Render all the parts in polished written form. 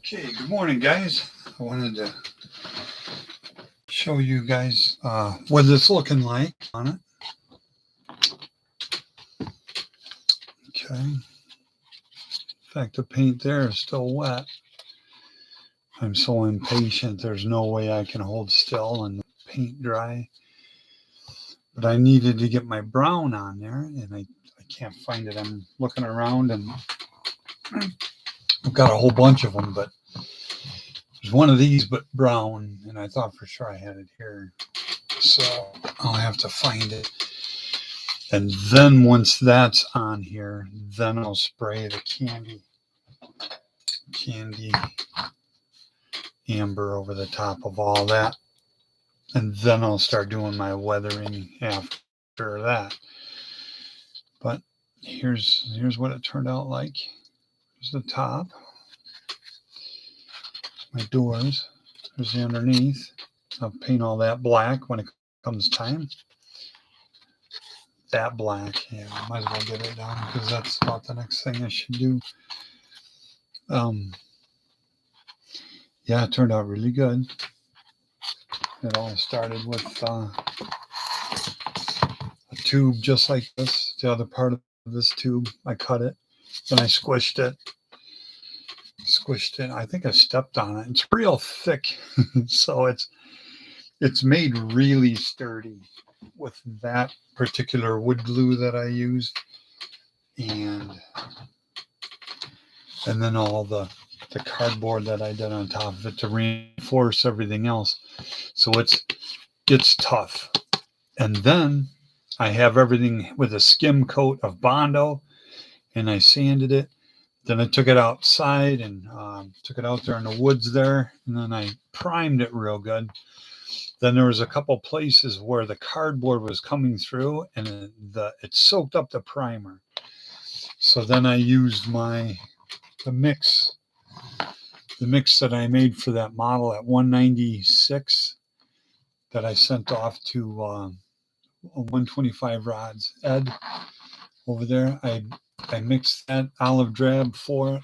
Okay, good morning, guys. I wanted to show you guys what it's looking like on it. Okay. In fact, the paint there is still wet. I'm so impatient. There's no way I can hold still and paint dry. But I needed to get my brown on there, and I can't find it. I'm looking around, and I've got a whole bunch of them, but there's one of these but brown, and I thought for sure I had it here. So I'll have to find it. And then once that's on here, then I'll spray the candy amber over the top of all that. And then I'll start doing my weathering after that. But here's what it turned out like. Here's the top. My doors. There's the underneath. I'll paint all that black when it comes time. That black, yeah, might as well get it down because that's about the next thing I should do. Yeah, it turned out really good. It all started with a tube just like this. The other part of this tube, I cut it, then I squished it. I think I stepped on it. It's real thick, so it's made really sturdy with that particular wood glue that I used, and then all the cardboard that I did on top of it to reinforce everything else. So it's tough. And then I have everything with a skim coat of Bondo, and I sanded it. Then I took it outside and took it out there in the woods there, and then I primed it real good. Then there was a couple places where the cardboard was coming through, and it soaked up the primer. So then I used the mix that I made for that model at 196 that I sent off to 125 rods. Ed over there, I mixed that olive drab for it,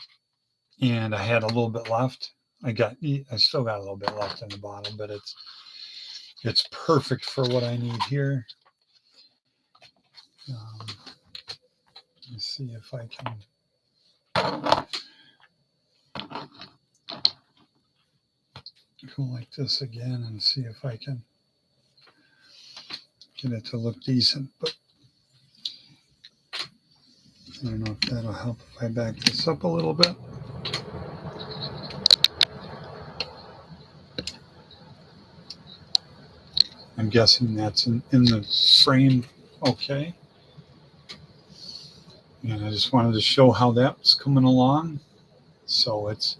and I had a little bit left. I still got a little bit left in the bottle, but it's perfect for what I need here. Let's see if I can go like this again and see if I can get it to look decent. But I don't know if that'll help if I back this up a little bit. I'm guessing that's in the frame okay. And I just wanted to show how that was coming along. So it's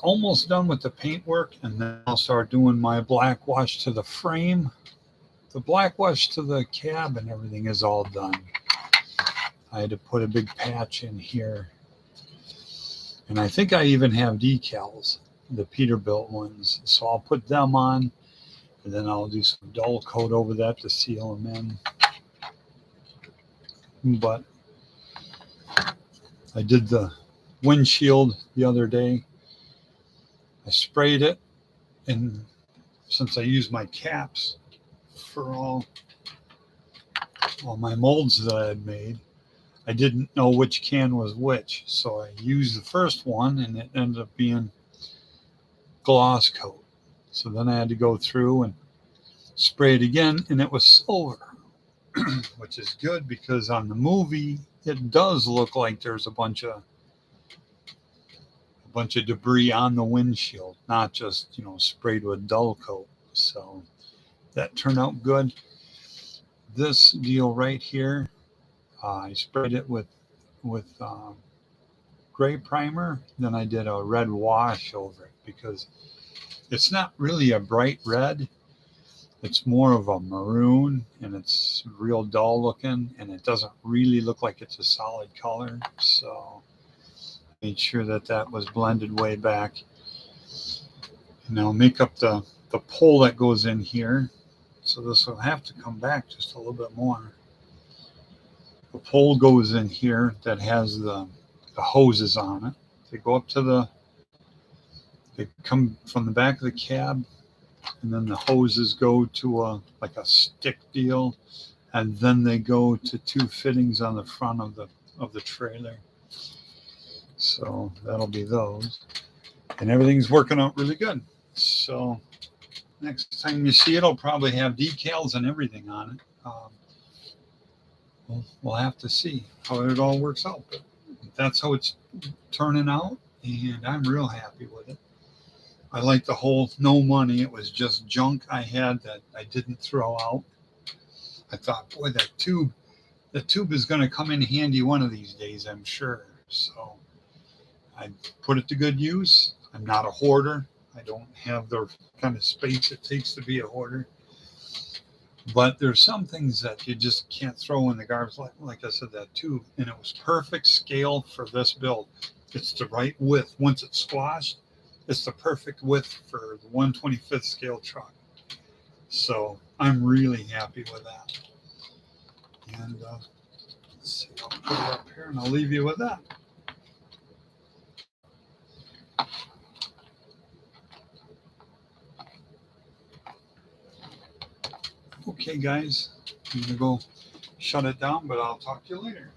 almost done with the paint work, and then I'll start doing my black wash to the frame. The black wash to the cab and everything is all done. I had to put a big patch in here. And I think I even have decals, the Peterbilt ones. So I'll put them on, and then I'll do some dull coat over that to seal them in. But I did the windshield the other day. I sprayed it, and since I used my caps for all my molds that I had made, I didn't know which can was which. So I used the first one, and it ended up being gloss coat. So then I had to go through and spray it again, and it was silver, which is good because on the movie it does look like there's a bunch of debris on the windshield, not just sprayed with dull coat. So that turned out good. This deal right here, I sprayed it with gray primer. Then I did a red wash over it because it's not really a bright red. It's more of a maroon, and it's real dull looking, and it doesn't really look like it's a solid color. So I made sure that was blended way back. And I'll make up the pole that goes in here. So this will have to come back just a little bit more. The pole goes in here that has the hoses on it. They go up to the They come from the back of the cab, and then the hoses go to a like a stick deal, and then they go to two fittings on the front of the trailer. So that'll be those, and everything's working out really good. So next time you see it, it'll probably have decals and everything on it. We'll have to see how it all works out. But that's how it's turning out, and I'm real happy with it. I like the whole no money. It was just junk I had that I didn't throw out. I thought, boy, the tube is going to come in handy one of these days, I'm sure. So I put it to good use. I'm not a hoarder. I don't have the kind of space it takes to be a hoarder. But there's some things that you just can't throw in the garbage. Like I said, that tube, and it was perfect scale for this build. It's the right width. Once it's squashed, it's the perfect width for the 1/25th scale truck. So I'm really happy with that. And let's see, I'll put it up here and I'll leave you with that. Okay, guys, I'm going to go shut it down, but I'll talk to you later.